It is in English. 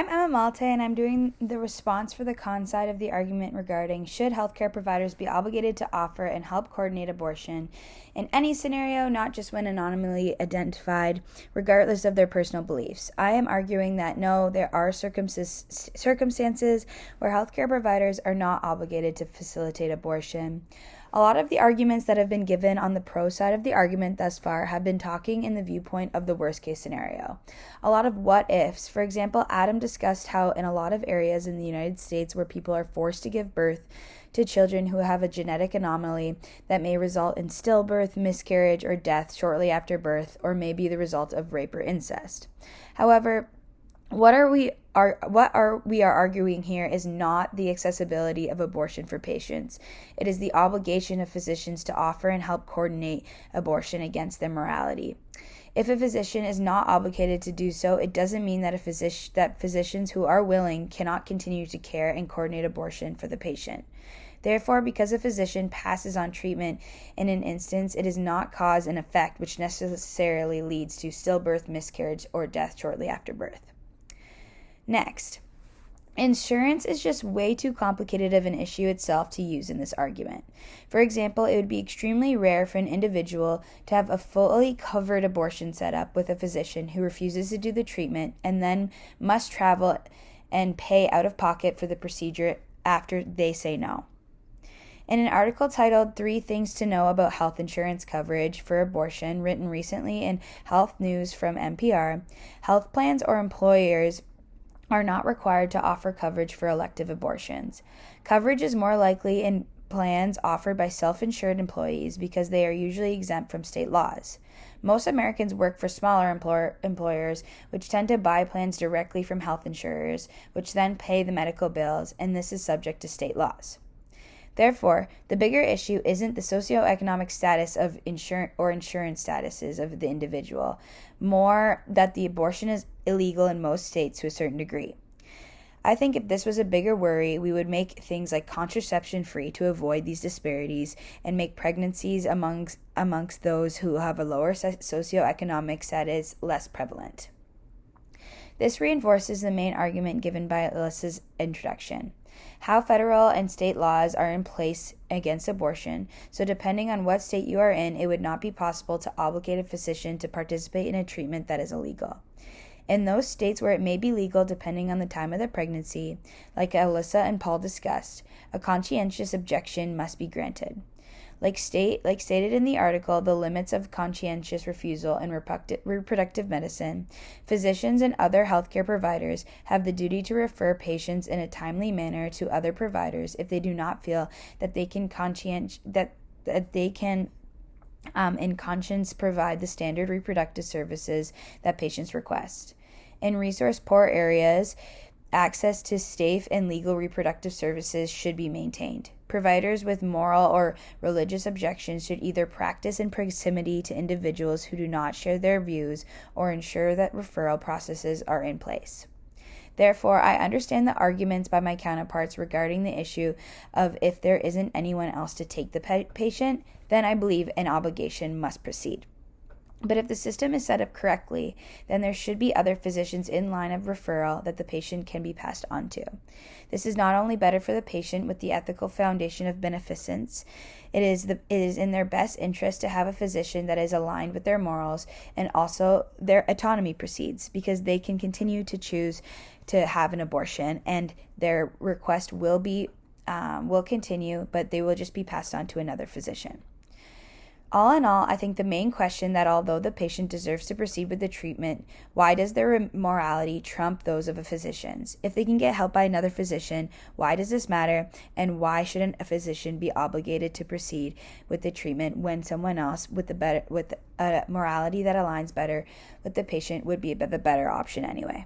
I'm Emma Malte, and I'm doing the response for the con side of the argument regarding should healthcare providers be obligated to offer and help coordinate abortion in any scenario, not just when anonymously identified, regardless of their personal beliefs. I am arguing that no, there are circumstances where healthcare providers are not obligated to facilitate abortion. A lot of the arguments that have been given on the pro side of the argument thus far have been talking in the viewpoint of the worst case scenario. A lot of what ifs. For example, Adam discussed how in a lot of areas in the United States where people are forced to give birth to children who have a genetic anomaly that may result in stillbirth, miscarriage, or death shortly after birth, or may be the result of rape or incest. However, what we are arguing here is not the accessibility of abortion for patients. It is the obligation of physicians to offer and help coordinate abortion against their morality. If a physician is not obligated to do so, it doesn't mean that physicians who are willing cannot continue to care and coordinate abortion for the patient. Therefore, because a physician passes on treatment in an instance, it is not cause and effect which necessarily leads to stillbirth, miscarriage, or death shortly after birth. Next, insurance is just way too complicated of an issue itself to use in this argument. For example, it would be extremely rare for an individual to have a fully covered abortion set up with a physician who refuses to do the treatment and then must travel and pay out of pocket for the procedure after they say no. In an article titled 3 Things to Know About Health Insurance Coverage for Abortion, written recently in Health News from NPR, health plans or employers are not required to offer coverage for elective abortions. Coverage is more likely in plans offered by self-insured employees because they are usually exempt from state laws. Most Americans work for smaller employers, which tend to buy plans directly from health insurers, which then pay the medical bills, and this is subject to state laws. Therefore, the bigger issue isn't the socioeconomic status of insurance statuses of the individual, more that the abortion is illegal in most states to a certain degree. I think if this was a bigger worry, we would make things like contraception free to avoid these disparities and make pregnancies amongst those who have a lower socioeconomic status less prevalent. This reinforces the main argument given by Alyssa's introduction. How federal and state laws are in place against abortion, so depending on what state you are in, it would not be possible to obligate a physician to participate in a treatment that is illegal. In those states where it may be legal depending on the time of the pregnancy, like Alyssa and Paul discussed, a conscientious objection must be granted. Like stated in the article, The Limits of Conscientious Refusal in Reproductive Medicine, physicians and other healthcare providers have the duty to refer patients in a timely manner to other providers if they do not feel that they can in conscience provide the standard reproductive services that patients request. In resource-poor areas, access to safe and legal reproductive services should be maintained. Providers with moral or religious objections should either practice in proximity to individuals who do not share their views or ensure that referral processes are in place. Therefore, I understand the arguments by my counterparts regarding the issue of if there isn't anyone else to take the patient, then I believe an obligation must proceed. But if the system is set up correctly, then there should be other physicians in line of referral that the patient can be passed on to. This is not only better for the patient with the ethical foundation of beneficence, it is in their best interest to have a physician that is aligned with their morals, and also their autonomy proceeds because they can continue to choose to have an abortion, and their request will continue, but they will just be passed on to another physician. All in all, I think the main question that although the patient deserves to proceed with the treatment, why does their morality trump those of a physician's? If they can get help by another physician, why does this matter? And why shouldn't a physician be obligated to proceed with the treatment when someone else with a morality that aligns better with the patient would be the better option anyway?